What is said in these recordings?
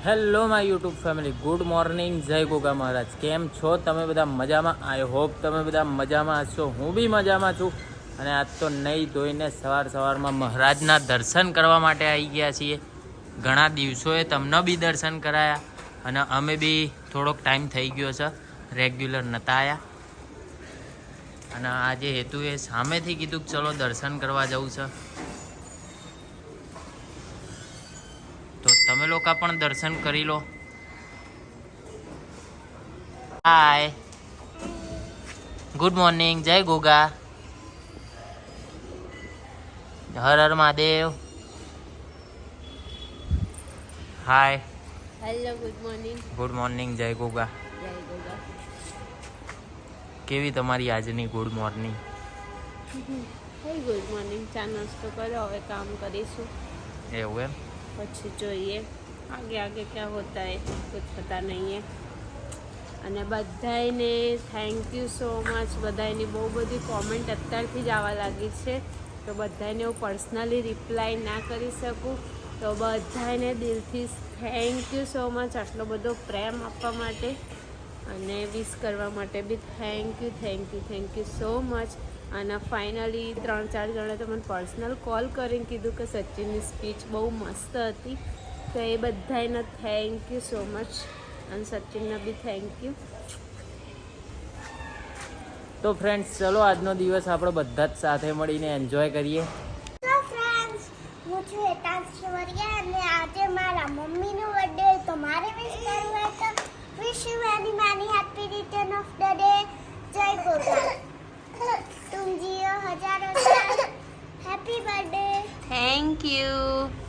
Hello my YouTube family, good morning. જય ગોગા મહારાજ. કેમ છો તમે બધા? મજામાં? આઈ હોપ તમે બધા મજામાં હશો. હું બી મજામાં છું. અને આજ તો નહીં ધોઈને સવારમાં મહારાજના દર્શન કરવા માટે આવી ગયા છીએ. ઘણા દિવસોએ તમને બી દર્શન કરાયા અને અમે બી થોડોક ટાઈમ થઈ ગયો છે, રેગ્યુલર નહોતા આવ્યા. અને આજે હેતુએ સામેથી કીધું કે ચલો દર્શન કરવા જવું છે, તો તમે લોકો પણ દર્શન કરી લો. હાય, ગુડ મોર્નિંગ. જય ગોગા. હર હર Mahadev. Hi, hello, good morning. Good morning. જય ગોગા. જય ગોગા. કેવી તમારી આજની good morning? hey, good morning. ચા નાસ્તો કરો, હવે કામ કરીશું. એવું એમ? પછી જોઈએ આગે આગે ક્યાં હોતા હે, કુછ પતા નહીં હે. અને બધાને થેન્ક યુ સો મચ. બધાની બહુ બધી કોમેન્ટ અત્યારથી જ આવવા લાગી છે, તો બધાને હું પર્સનલી રિપ્લાય ના કરી શકું, તો બધાને દિલથી થેન્ક યુ સો મચ. આટલો બધો પ્રેમ આપવા માટે અને વિશ કરવા માટે બી થેન્ક યુ સો મચ. અને ફાઇનલી 3-4 જણે તો મને પર્સનલ કોલ કરીને કીધું કે સચિનની સ્પીચ બહુ મસ્ત હતી, તો એ બધાને થેન્ક યુ સો મચ. અને સચિનને બી થેન્ક યુ. તો ફ્રેન્ડ્સ, ચલો આજનો દિવસ આપણે બધા જ સાથે મળીને એન્જોય કરીએ. હેલો ફ્રેન્ડ્સ, હું છું હેતાંશ વરિયા અને આજે મારા મમ્મીનો બર્થડે, તો મારે વિશ કરવું હોય તો wish you very many happy return of the day. જય ગોગા. तुम जियो हजारों साल. Happy birthday. Thank you.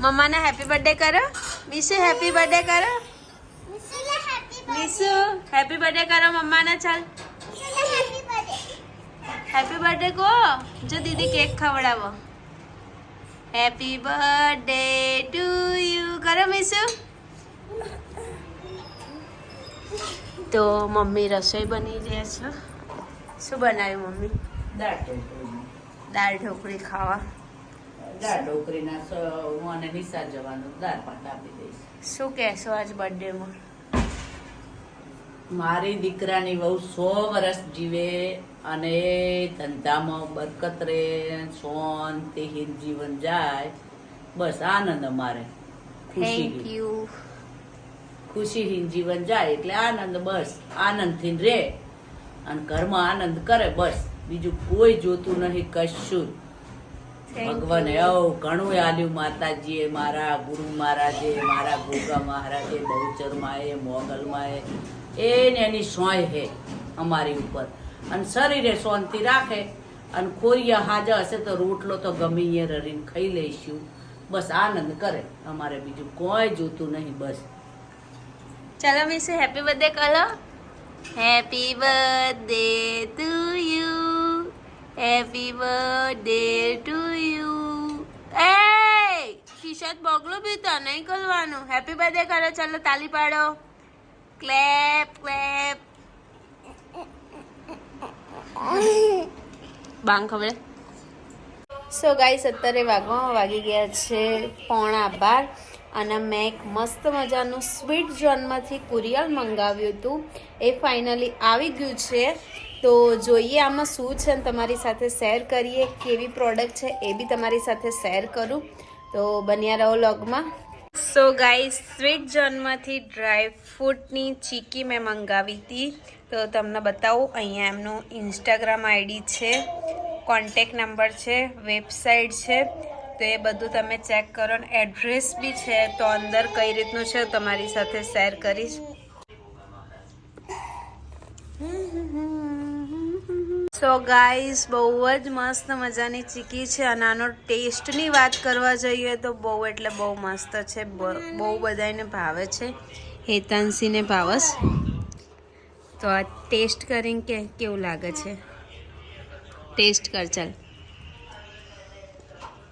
મમ્માને હેપી બર્થડે કરો. મિસુ હેપી બર્થડે કરો. मिसुला हैप्पी મિસુ હેપી બર્થડે કરો મમ્માને. ચાલ मिसुला हैप्पी बर्थडे. હેપી બર્થડે કહો. જો દીદી કેક ખવડાવો. હેપી બર્થડે ટુ યુ કરો મિસુ. તો મમ્મી રસોઈ બની રહ્યા છે. શું બનાવ્યું મમ્મી? દાળ ઢોકળી ખાવા. દાળ ઢોકળીના હું અને નિશા જવાનું, દાળ ભાત આપી દઈશ. શું કહેશો આજ બર્થડેમાં? મારી દીકરાની વહુ 100 વર્ષ જીવે અને ધંધામાં બરકત રહે, શાંતિહીન જીવન જાય, બસ આનંદ. અમારે થેન્ક યુ. ખુશીહીન જીવન જાય એટલે આનંદ. બસ આનંદથી રહે અને ઘરમાં આનંદ કરે, બસ બીજું કોઈ જોતું નહીં કશું. ભગવાને એવું ઘણું આલ્યું. માતાજીએ, મારા ગુરુ મહારાજે, મારા ગોગા મહારાજે, બહુચરમાએ, મોગલમાએ, એને એની સોય હે અમારી ઉપર. અને શરીરે શાંતિ રાખે અને ખોરિયા હાજર હશે તો રોટલો તો ગમે એ રરીને ખાઈ લઈશું. બસ આનંદ કરે, અમારે બીજું કોઈ જોતું નહીં. બસ ચાલો મિસ, હેપી બર્થડે કરો. Happy birthday to you. Happy birthday to you. એ કિશોર બગલો બી તો નહીં કરવાનું. હેપી બર્થડે કરો. ચાલો તાલી પાડો. Clap clap. બાંગ ખબર. સો ગાઈસ, અત્યારે વાગી ગયા છે 11:15 અને મેં એક મસ્ત મજાનું સ્વીટ જોનમાંથી કુરિયર મંગાવ્યું હતું. એ ફાઇનલી આવી ગયું છે, તો જોઈએ આમાં શું છે અને તમારી સાથે શેર કરીએ. કેવી પ્રોડક્ટ છે એ બી તમારી સાથે શેર કરું, તો બન્યા રહો વ્લોગમાં. સો ગાઈસ, સ્વીટ જોનમાંથી ડ્રાય ફ્રૂટની ચીકી મેં મંગાવી હતી, તો તમને બતાવું. અહીંયા એમનું ઇન્સ્ટાગ્રામ આઈડી છે, કોન્ટેક નંબર છે, વેબસાઇટ છે, તો એ બધું તમે ચેક કરો. અને એડ્રેસ બી છે, તો અંદર કઈ રીતનું છે તમારી સાથે શેર કરીશ. સો ગાઈસ, બહુ જ મસ્ત મજાની ચીકી છે અને આનો ટેસ્ટની વાત કરવા જઈએ તો બહુ એટલે બહુ મસ્ત છે. બહુ બધાને ભાવે છે, હેતાંશીને ભાવસ. તો આ ટેસ્ટ કરીને કેવું લાગે છે? ટેસ્ટ કર. ચાલ,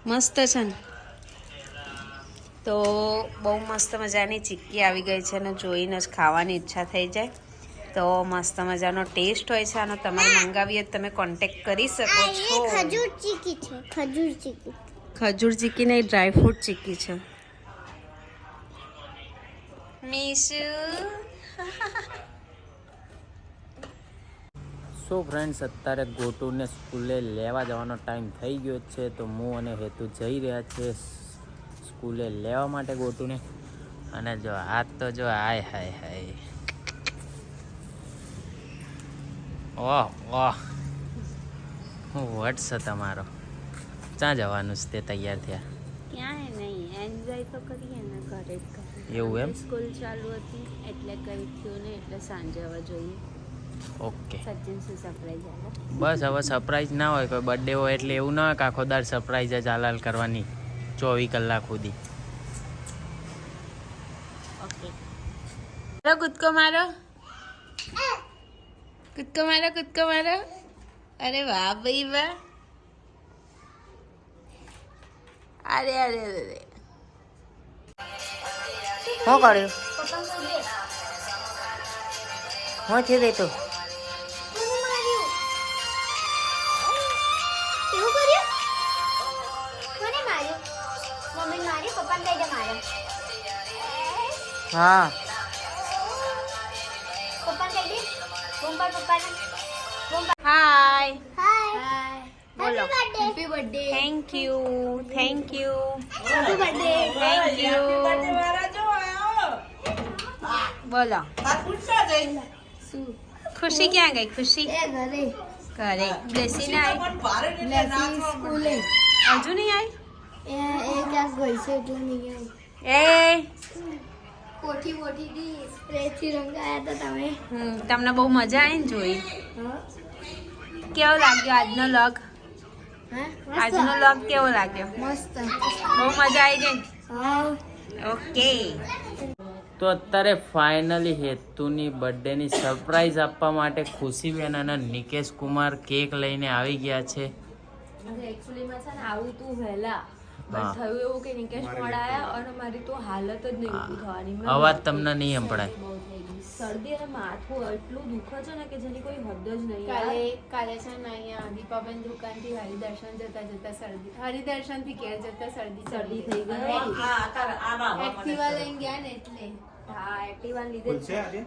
મસ્ત છે ને? તો બહુ મસ્ત મજાની ચીક્કી આવી ગઈ છે અને જોઈને જ ખાવાની ઈચ્છા થઈ જાય. તો મસ્ત મજાનો ટેસ્ટ હોય છે આનો. તમારે મંગાવીએ તો તમે કોન્ટેક્ટ કરી શકો છો. खजूर चीकी છે. ખજૂર ચીકી નહીં, ડ્રાય ફ્રૂટ ચીકી છે. મીશુ સો ફ્રેન્ડ્સ, અત્યારે ગોટુને સ્કૂલે લેવા જવાનો ટાઈમ થઈ ગયો છે, તો હું અને હેતુ જઈ રહ્યા છે સ્કૂલે લેવા માટે ગોટુને. અને જો હાથ તો જો હાય હાય હાય, ઓહ ઓહ, હું વટ છે તમારો. ક્યાં જવાનું છે તે તૈયાર થયા? ક્યાંય નહીં, એન્જોય તો કરીએ ને ઘરે જ કરીએ. એવું એમ? સ્કૂલ ચાલુ હતી એટલે કંઈ થયું ને એટલે સાંજે હવે જોઈએ. ઓકે, સચિન શું સરપ્રાઈઝ આવે. બસ હવે સરપ્રાઈઝ ના હોય, કોઈ બર્થડે હોય એટલે એવું ના હોય કે આખો દાડ સરપ્રાઈઝ જ હાલાલ કરવાની 24 કલાક સુધી. ઓકે, કૂદકો મારો, કૂદકો મારો, કૂદકો મારો. અરે વાહ ભાઈ વાહ. અરે અરે અરે, શું કર્યું? હું છે દે તું. કોને માર્યું? એવું કર્યું? કોને માર્યું? મમ્મી માર્યું, પપ્પાને કઈ દે માર્યો. હા, પપ્પાને કઈ દે. બૂમ પાડ પપ્પાને. બૂમ પાડ. હાય. હાય. બોલો. Happy birthday. Thank you, thank you, happy birthday. Thank you. બોલો, શું? ખુશી ક્યાં ગઈ? ખુશી એ ઘરે. ઘરે. બ્લેસી ને આવી? લેસી સ્કૂલે. હજુ નહીં આવી? એ ક્યાંક ગઈ છે એટલે નહીં આવી. એ કોઠી મોટી થી સ્પ્રેથી રંગાયા હતા તમે. તમને બહુ મજા આવી ને જોઈ? હા. કેવો લાગ્યો આજનો લોગ? હા? આજનો લોગ કેવો લાગ્યો? મસ્ત. બહુ મજા આવી ગઈ? હા. ઓકે. તો અત્યારે ફાઇનલી હેતુની બર્થડેની સરપ્રાઈઝ આપવા માટે ખુશીબેન અને નિકેશ કુમાર કેક લઈને આવી ગયા છે. એકચ્યુઅલીમાં છે ને આવું તું વહેલા હા. પણ થયું એવું કે નિકેશ મોડાયા અને મારી તો હાલત જ નહીં ઊભી થવાની મેં અવાજ તમને નહીં સંભળાય. બહુ થઈ ગઈ શરદી અને માથું એટલું દુખે છે ને કે જેની કોઈ હદ જ નહીં યાર. કાલે છે ને અહીંયા દીપાબેન દુકાનથી હરિદર્શન જતા શરદી, હરિદર્શનથી ઘેર જતા શરદી શરદી થઈ ગઈ એક્ટિવા લઈને ગયા ને એટલે. હા એક્ટિવા લીધે જ છે.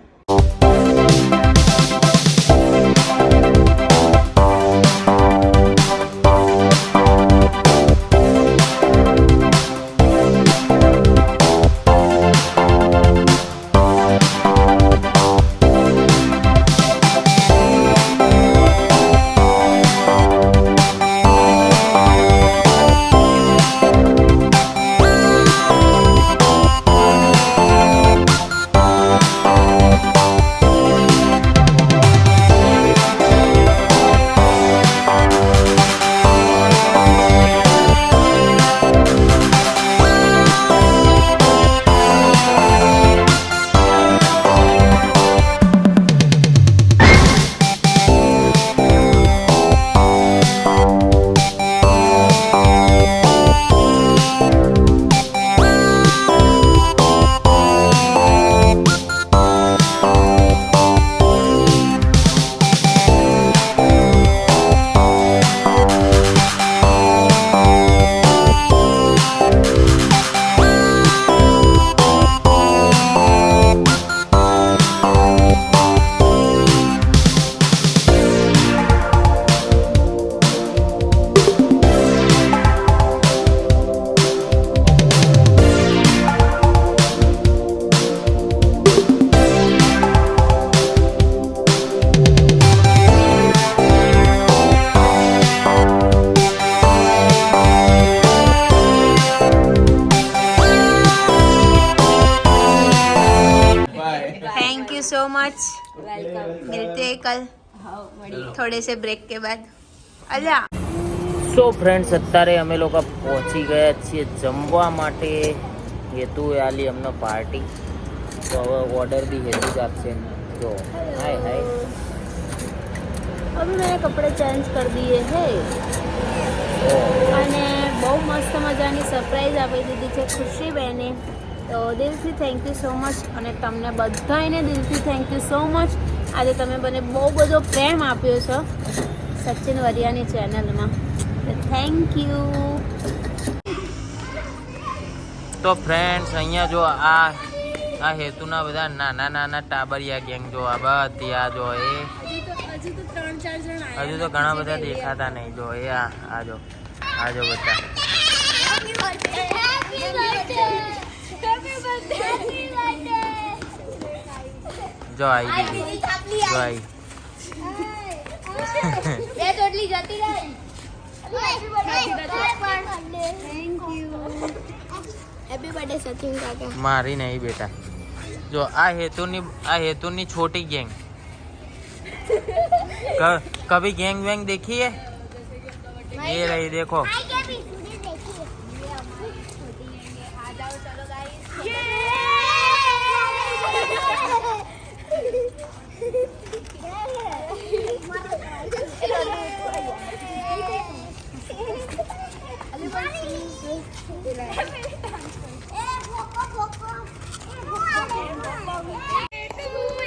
Thank you so much. Welcome. मिलते हैं कल હા મળી. थोड़े से ब्रेक के बाद. અલ્યા સો ફ્રેન્ડ્સ, અત્યારે અમે લોકો પહોંચી ગયા છીએ જમવા માટે. હેતુ આલી અમને પાર્ટી, તો હવે ઓર્ડર બી હેતુ જ આપશે. જો હાય હાય. अभी मैंने कपड़े चेंज कर दिए हैं અને બહુ મસ્ત મજાની સરપ્રાઈઝ આપી દીધી છે ખુશી બેને. તો દિલથી થેન્ક યુ સો મચ. અને તમને બધાને દિલથી થેન્ક યુ સો મચ. આજે તમે મને બહુ બધો પ્રેમ આપ્યો છો સચિન વરિયાની ચેનલમાં. Thank you. તો ફ્રેન્ડ્સ, અહીંયા જો આ આ હેતુના બધા નાના નાના ટાબરિયા ગેંગ જો આ બધી આ જો એ હજુ તો 3-4 જણ હજુ તો ઘણા બધા દેખાતા નહીં જો એ આ જો બધા જો આવી દીધી જો આવી બે ચોટલી જતી રહી હેપી બર્થડે સચિન કાકા મારી નહીં બેટા જો આ હેતુની छोटी गैंग कभी गैंग वैंग देखी है ये रही देखो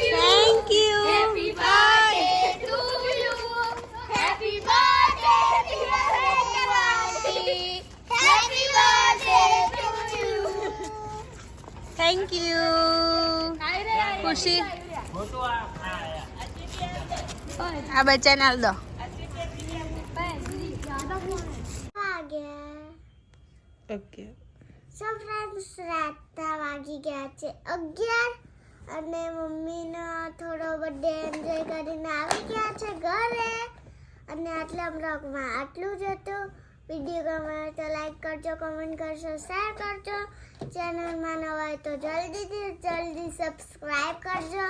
Thank you. Happy birthday to you. Happy birthday dear Aunty. Happy birthday to you. Thank you ખુશી આ બચ્ચાને આલ દો ઓકે સો ફ્રેન્ડ્સ રાતના વાગી ગયા છે 11 અને મમ્મીનો થોડો બર્થડે એન્જોય કરીને આવી ગયા છે ઘરે અને આટલા બ્લોગમાં આટલું જ હતું વિડીયો ગમે તો લાઈક કરજો કમેન્ટ કરજો શેર કરજો ચેનલમાં નવા હોય તો જલ્દી સબસ્ક્રાઈબ કરજો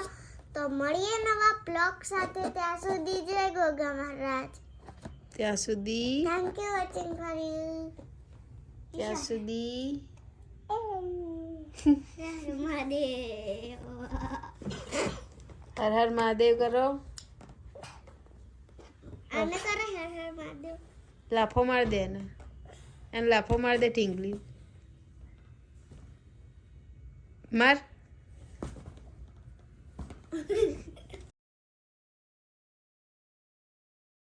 તો મળીએ નવા બ્લોગ સાથે ત્યાં સુધી જય ગોગા મહારાજ ત્યાં સુધી thank you watching for you ત્યાં સુધી મહાદેવ હર હર મહાદેવ કરો આને કરે હર હર મહાદેવ લાફો માર દે એને લાફો માર દે ટીંગલી માર